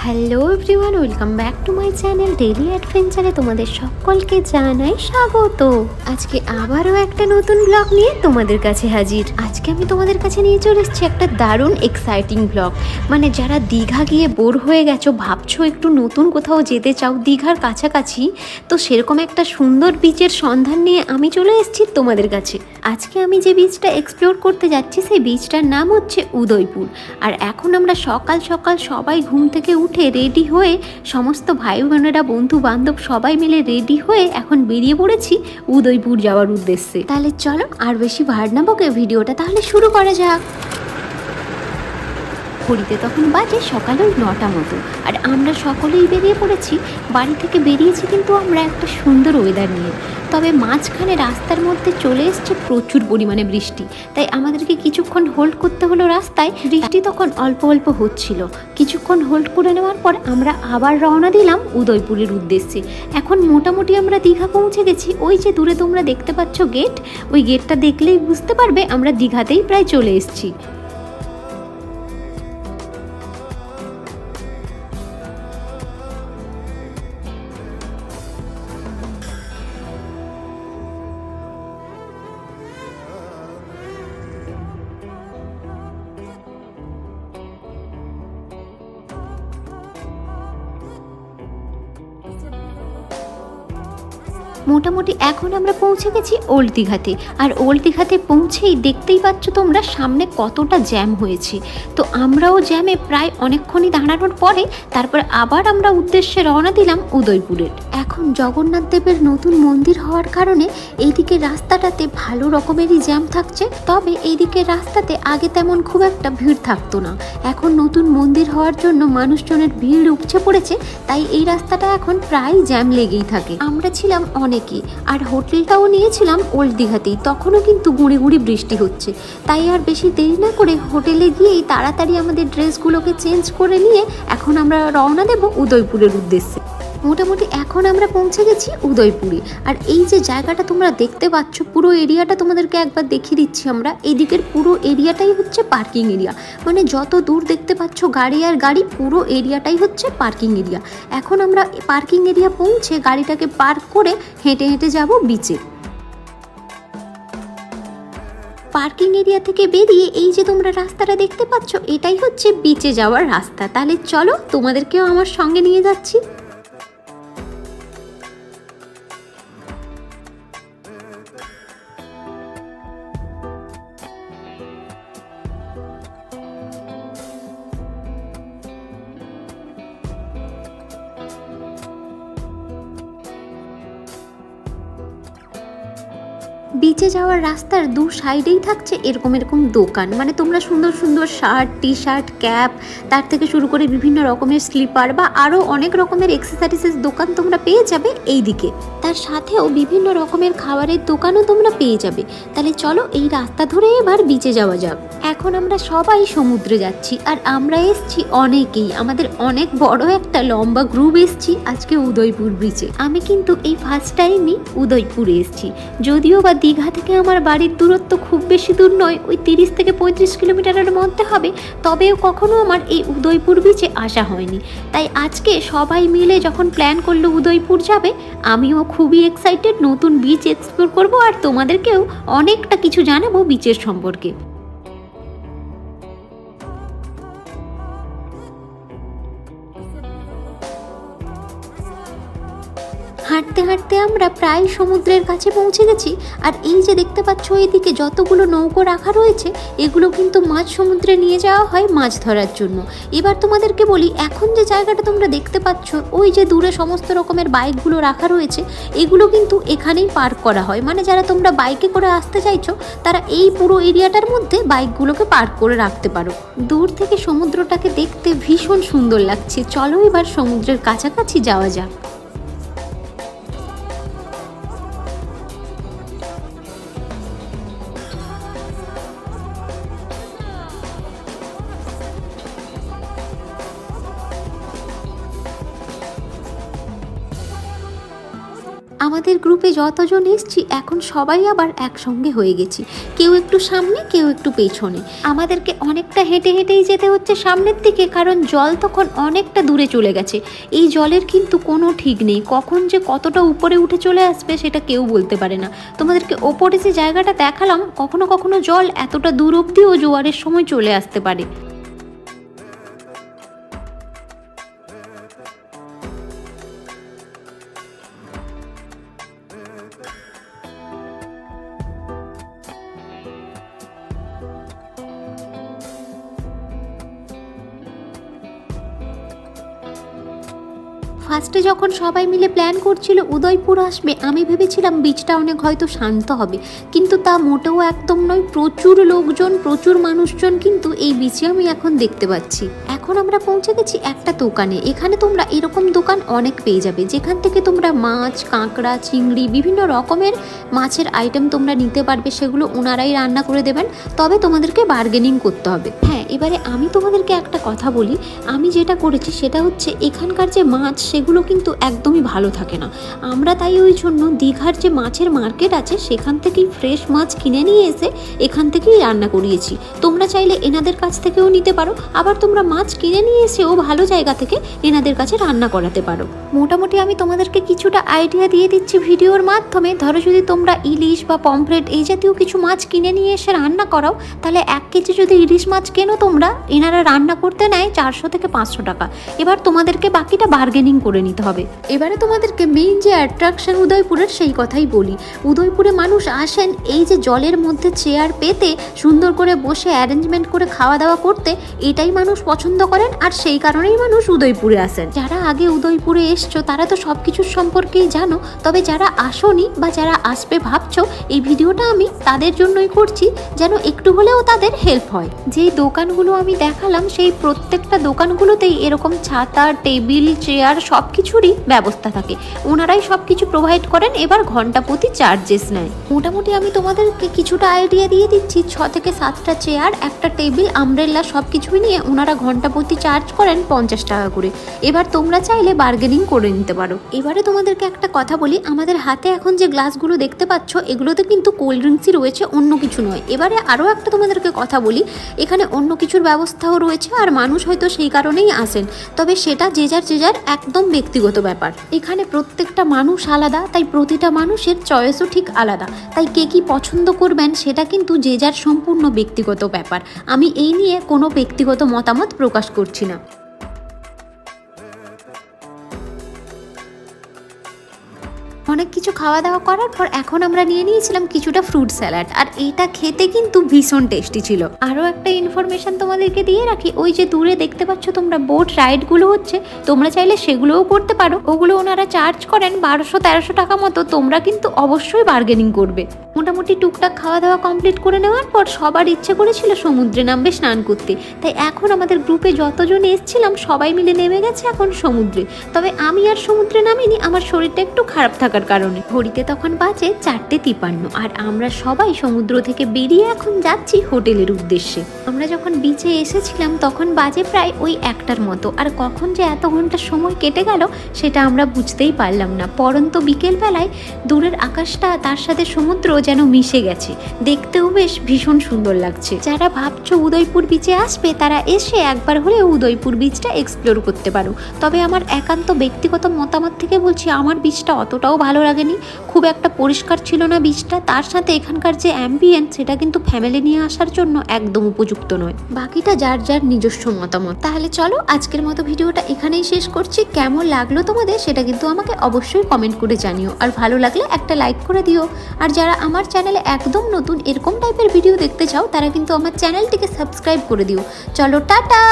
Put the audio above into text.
Hello everyone, welcome back to my channel daily অ্যাডভেঞ্চারে তোমাদের সকলকে জানাই স্বাগত। আজকে আবারও একটা নতুন ব্লগ নিয়ে তোমাদের কাছে হাজির। আজকে আমি তোমাদের কাছে নিয়ে চলে এসেছি একটা দারুণ এক্সাইটিং ব্লগ। মানে যারা দীঘা গিয়ে বোর হয়ে গেছো, ভাবছো একটু নতুন কোথাও যেতে চাও দীঘার কাছাকাছি, তো সেরকম একটা সুন্দর বিচের সন্ধান নিয়ে আমি চলে এসেছি তোমাদের কাছে। আজকে আমি যে বিচটা এক্সপ্লোর করতে যাচ্ছি সেই বিচটার নাম হচ্ছে উদয়পুর। আর এখন আমরা সকাল সকাল সবাই ঘুম থেকে উঠে রেডি হয়ে, সমস্ত ভাই বোনেরা বন্ধু বান্ধব সবাই মিলে রেডি হয়ে এখন বেরিয়ে পড়েছি উদয়পুর যাওয়ার উদ্দেশ্যে। তাহলে চলো আর বেশি ভার না বকে ভিডিওটা তাহলে শুরু করা যাক। ঘড়িতে তখন বাজে সকাল ওই 9টা মতো, আর আমরা সকলেই বেরিয়ে পড়েছি। বাড়ি থেকে বেরিয়েছি কিন্তু আমরা একটা সুন্দর ওয়েদার নিয়ে, তবে মাঝখানে রাস্তার মধ্যে চলে এসছে প্রচুর পরিমাণে বৃষ্টি, তাই আমাদেরকে কিছুক্ষণ হোল্ড করতে হলো রাস্তায়। বৃষ্টি তখন অল্প অল্প হচ্ছিল। কিছুক্ষণ হোল্ড করে নেওয়ার পর আমরা আবার রওনা দিলাম উদয়পুরের উদ্দেশ্যে। এখন মোটামুটি আমরা দীঘা পৌঁছে গেছি। ওই যে দূরে তোমরা দেখতে পাচ্ছ গেট, ওই গেটটা দেখলেই বুঝতে পারবে আমরা দীঘাতেই প্রায় চলে এসেছি। মোটামুটি এখন আমরা পৌঁছে গেছি ওল্ড দীঘাতে। আর ওল্ড দীঘাতে পৌঁছেই দেখতেই পাচ্ছ তোমরা সামনে কতটা জ্যাম হয়েছে। তো আমরাও জ্যামে প্রায় অনেকক্ষণই দাঁড়ানোর পরে তারপরে আবার আমরা উদ্দেশ্যে রওনা দিলাম উদয়পুরের। এখন জগন্নাথ দেবের নতুন মন্দির হওয়ার কারণে এইদিকে রাস্তাটাতে ভালো রকমেরই জ্যাম থাকছে, তবে এইদিকে রাস্তাতে আগে তেমন খুব একটা ভিড় থাকতো না। এখন নতুন মন্দির হওয়ার জন্য মানুষজনের ভিড় উপচে পড়েছে, তাই এই রাস্তাটা এখন প্রায় জ্যাম লেগেই থাকে। আমরা ছিলাম অনেকে, আর হোটেলটাও নিয়েছিলাম ওল্ড দীঘাতেই। তখনও কিন্তু গুঁড়ি গুঁড়ি বৃষ্টি হচ্ছে, তাই আর বেশি দেরি না করে হোটেলে গিয়েই তাড়াতাড়ি আমাদের ড্রেসগুলোকে চেঞ্জ করে নিয়ে এখন আমরা রওনা দেব উদয়পুরের উদ্দেশ্যে। মোটামুটি এখন আমরা পৌঁছে গেছি উদয়পুরে। আর এই যে জায়গাটা তোমরা দেখতে পাচ্ছ, পুরো এরিয়াটা তোমাদেরকে একবার দেখিয়ে দিচ্ছি আমরা। এই দিকের পুরো এরিয়াটাই হচ্ছে পার্কিং এরিয়া, মানে যত দূর দেখতে পাচ্ছ গাড়ি আর গাড়ি, পুরো এরিয়াটাই হচ্ছে পার্কিং এরিয়া। এখন আমরা পার্কিং এরিয়া পৌঁছে গাড়িটাকে পার্ক করে হেঁটে হেঁটে যাব বিচে। পার্কিং এরিয়া থেকে বেরিয়ে এই যে তোমরা রাস্তাটা দেখতে পাচ্ছ, এটাই হচ্ছে বিচে যাওয়ার রাস্তা। তাহলে চলো তোমাদেরকেও আমার সঙ্গে নিয়ে যাচ্ছি। বিচে যাওয়ার রাস্তার দু সাইডেই থাকছে এরকম এরকম দোকান, মানে তোমরা সুন্দর সুন্দর শার্ট, টি শার্ট, ক্যাপ, তার থেকে শুরু করে বিভিন্ন রকমের স্লিপার বা আরও অনেক রকমের এক্সেসরিজের দোকান তোমরা পেয়ে যাবে এই দিকে। তার সাথেও বিভিন্ন রকমের খাবারের দোকানও তোমরা পেয়ে যাবে। তাহলে চলো এই রাস্তা ধরে এবার বিচে যাওয়া যাক। এখন আমরা সবাই সমুদ্রে যাচ্ছি, আর আমরা এসছি অনেকেই, আমাদের অনেক বড় একটা লম্বা গ্রুপ এসছি আজকে উদয়পুর বিচে। আমি কিন্তু এই ফার্স্ট টাইমই উদয়পুরে এসছি, যদিও বা দীঘা থেকে আমার বাড়ির দূরত্ব খুব বেশি দূর নয়, ওই 30 থেকে 35 কিলোমিটারের মধ্যে হবে, তবেও কখনো আমার এই উদয়পুর বিচে আসা হয়নি। তাই আজকে সবাই মিলে যখন প্ল্যান করলো উদয়পুর যাবে, আমিও খুবই এক্সাইটেড নতুন বিচ এক্সপ্লোর করব, আর তোমাদেরকেও অনেকটা কিছু জানাবো বিচের সম্পর্কে। হাঁটতে হাঁটতে আমরা প্রায় সমুদ্রের কাছে পৌঁছে গেছি। আর এই যে দেখতে পাচ্ছ এইদিকে যতগুলো নৌকো রাখা রয়েছে, এগুলো কিন্তু মাছ সমুদ্রে নিয়ে যাওয়া হয় মাছ ধরার জন্য। এবার তোমাদেরকে বলি, এখন যে জায়গাটা তোমরা দেখতে পাচ্ছ, ওই যে দূরে সমস্ত রকমের বাইকগুলো রাখা রয়েছে, এগুলো কিন্তু এখানেই পার্ক করা হয়। মানে যারা তোমরা বাইকে করে আসতে চাইছো, তারা এই পুরো এরিয়াটার মধ্যে বাইকগুলোকে পার্ক করে রাখতে পারো। দূর থেকে সমুদ্রটাকে দেখতে ভীষণ সুন্দর লাগছে। চলো এবার সমুদ্রের কাছাকাছি যাওয়া যাক। আমাদের গ্রুপে যতজন এসছি এখন সবাই আবার একসঙ্গে হয়ে গেছি, কেউ একটু সামনে কেউ একটু পেছনে। আমাদেরকে অনেকটা হেঁটে হেঁটেই যেতে হচ্ছে সামনের দিকে, কারণ জল তখন অনেকটা দূরে চলে গেছে। এই জলের কিন্তু কোনো ঠিক নেই, কখন যে কতটা উপরে উঠে চলে আসবে সেটা কেউ বলতে পারে না। তোমাদেরকে ওপরে যে জায়গাটা দেখালাম, কখনো কখনো জল এতটা দূর অবধিও জোয়ারের সময় চলে আসতে পারে। ফার্স্টে যখন সবাই মিলে প্ল্যান করছিল উদয়পুর আসবে, আমি ভেবেছিলাম বিচটা অনেক হয়তো শান্ত হবে, কিন্তু তা মোটেও একদম নয়। প্রচুর লোকজন, প্রচুর মানুষজন কিন্তু এই বিচে আমি এখন দেখতে পাচ্ছি। এখন আমরা পৌঁছে গেছি একটা দোকানে। এখানে তোমরা এরকম দোকান অনেক পেয়ে যাবে, যেখান থেকে তোমরা মাছ, কাঁকড়া, চিংড়ি, বিভিন্ন রকমের মাছের আইটেম তোমরা নিতে পারবে। সেগুলো ওনারাই রান্না করে দেবেন, তবে তোমাদেরকে বার্গেনিং করতে হবে। হ্যাঁ, এবারে আমি তোমাদেরকে একটা কথা বলি, আমি যেটা করেছি সেটা হচ্ছে এখানকার যে মাছ সেগুলো কিন্তু একদমই ভালো থাকে না। আমরা তাই ওই জন্য দীঘার যে মাছের মার্কেট আছে সেখান থেকেই ফ্রেশ মাছ কিনে নিয়ে এসে এখান থেকেই রান্না করিয়েছি। তোমরা চাইলে এনাদের কাছ থেকেও নিতে পারো, আবার তোমরা মাছ কিনে নিয়ে এসেও ভালো জায়গা থেকে এনাদের কাছে রান্না করাতে পারো। মোটামুটি আমি তোমাদেরকে কিছুটা আইডিয়া দিয়ে দিচ্ছি ভিডিওর মাধ্যমে। ধরো যদি তোমরা ইলিশ বা পমফ্রেট এই জাতীয় কিছু মাছ কিনে নিয়ে এসে রান্না করাও, তাহলে 1 কেজি যদি ইলিশ মাছ কেনো তোমরা, এনারা রান্না করতে নেয় 400 থেকে 500 টাকা। এবার তোমাদেরকে বাকিটা বার্গেনিং করে নিতে হবে। এবারে তোমাদেরকে মেইন যে অ্যাট্রাকশন উদয়পুরের সেই কথাই বলি। উদয়পুরে মানুষ আসেন এই যে জলের মধ্যে চেয়ার পেতে সুন্দর করে বসে অ্যারেঞ্জমেন্ট করে খাওয়া দাওয়া করতে, এটাই মানুষ পছন্দ করেন, আর সেই কারণেই মানুষ উদয়পুরে আসেন। যারা আগে উদয়পুরে এসছো তারা তো সব কিছুর সম্পর্কেই জানো, তবে যারা আসোনি বা যারা আসবে ভাবছো, এই ভিডিওটা আমি তাদের জন্যই করছি, যেন একটু হলেও তাদের হেল্প হয়। যেই দোকানগুলো আমি দেখালাম সেই প্রত্যেকটা দোকানগুলোতেই এরকম ছাতা, টেবিল, চেয়ার সব কিছুরই ব্যবস্থা থাকে। ওনারাই সব কিছু প্রোভাইড করেন। এবার ঘন্টা প্রতি চার্জেস নেয়। মোটামুটি আমি তোমাদেরকে কিছুটা আইডিয়া দিয়ে দিচ্ছি। 6 থেকে 7টা চেয়ার, একটা টেবিল, আমব্রেলা সব কিছুই নিয়ে ওনারা ঘন্টা প্রতি চার্জ করেন 50 টাকা করে। এবার তোমরা চাইলে বার্গেনিং করে নিতে পারো। এবারে তোমাদেরকে একটা কথা বলি, আমাদের হাতে এখন যে গ্লাসগুলো দেখতে পাচ্ছ এগুলোতে কিন্তু কোল্ড ড্রিঙ্কসই রয়েছে, অন্য কিছু নয়। এবারে আরও একটা তোমাদেরকে কথা বলি, এখানে অন্য কিছুর ব্যবস্থাও রয়েছে, আর মানুষ হয়তো সেই কারণেই আসেন, তবে সেটা যে যার একদম ব্যক্তিগত ব্যাপার। এখানে প্রত্যেকটা মানুষ আলাদা, তাই প্রতিটা মানুষের চয়েসও ঠিক আলাদা। তাই কে কি পছন্দ করবেন সেটা কিন্তু যে যার সম্পূর্ণ ব্যক্তিগত ব্যাপার। আমি এই নিয়ে কোনো ব্যক্তিগত মতামত প্রকাশ করছি না। অনেক কিছু খাওয়া দাওয়া করার পর এখন আমরা নিয়ে নিয়েছিলাম কিছুটা ফ্রুট স্যালাড, আর এটা খেতে কিন্তু ভীষণ টেস্টি ছিল। আরও একটা ইনফরমেশন তোমাদেরকে দিয়ে রাখি, ওই যে দূরে দেখতে পাচ্ছ তোমরা বোট রাইডগুলো হচ্ছে, তোমরা চাইলে সেগুলোও করতে পারো। ওগুলো ওনারা চার্জ করেন 1200-1300 টাকা মতো। তোমরা কিন্তু অবশ্যই বার্গেনিং করবে। মোটামুটি টুকটাক খাওয়া দাওয়া কমপ্লিট করে নেওয়ার পর সবার ইচ্ছে করেছিল সমুদ্রে নামবে স্নান করতে, তাই এখন আমাদের গ্রুপে যতজন এসেছিলাম সবাই মিলে নেমে গেছে এখন সমুদ্রে। তবে আমি আর সমুদ্রে নামিনি, আমার শরীরটা একটু খারাপ থাকার কারণে। ঘড়িতে তখন বাজে 4:53, আর আমরা সবাই সমুদ্র থেকে বেরিয়ে এখন যাচ্ছি হোটেলের উদ্দেশ্যে। আমরা যখন বিচে এসেছিলাম তখন বাজে প্রায় ওই 1টার মতো, আর কখন যে এত ঘন্টা সময় কেটে গেল সেটা আমরা বুঝতেই পারলাম না। পরন্ত বিকেলবেলায় দূরের আকাশটা তার সাথে সমুদ্র যেন মিশে গেছে, দেখতেও বেশ ভীষণ সুন্দর লাগছে। যারা ভাবছো উদয়পুর বিচে আসবে তারা এসে একবার হলেও উদয়পুর বিচটা এক্সপ্লোর করতে পারো। তবে আমার একান্ত ব্যক্তিগত মতামত থেকে বলছি, আমার বিচটা অতটাও ভালো লাগেনি, খুব একটা পরিষ্কার ছিল না বিচটা। তার সাথে এখানকার যে অ্যাম্বিয়েন্স সেটা কিন্তু ফ্যামিলি নিয়ে আসার জন্য একদম উপযুক্ত নয়। বাকিটা যার যার নিজস্ব মতামত। তাহলে চলো আজকের মতো ভিডিওটা এখানেই শেষ করছি। কেমন লাগলো তোমাদের সেটা কিন্তু আমাকে অবশ্যই কমেন্ট করে জানিও, আর ভালো লাগলে একটা লাইক করে দিও। আর যারা আমার চ্যানেলে একদম নতুন এরকম টাইপের ভিডিও দেখতে চাও তারা কিন্তু আমার চ্যানেলটিকে সাবস্ক্রাইব করে দিও। চলো টাটা।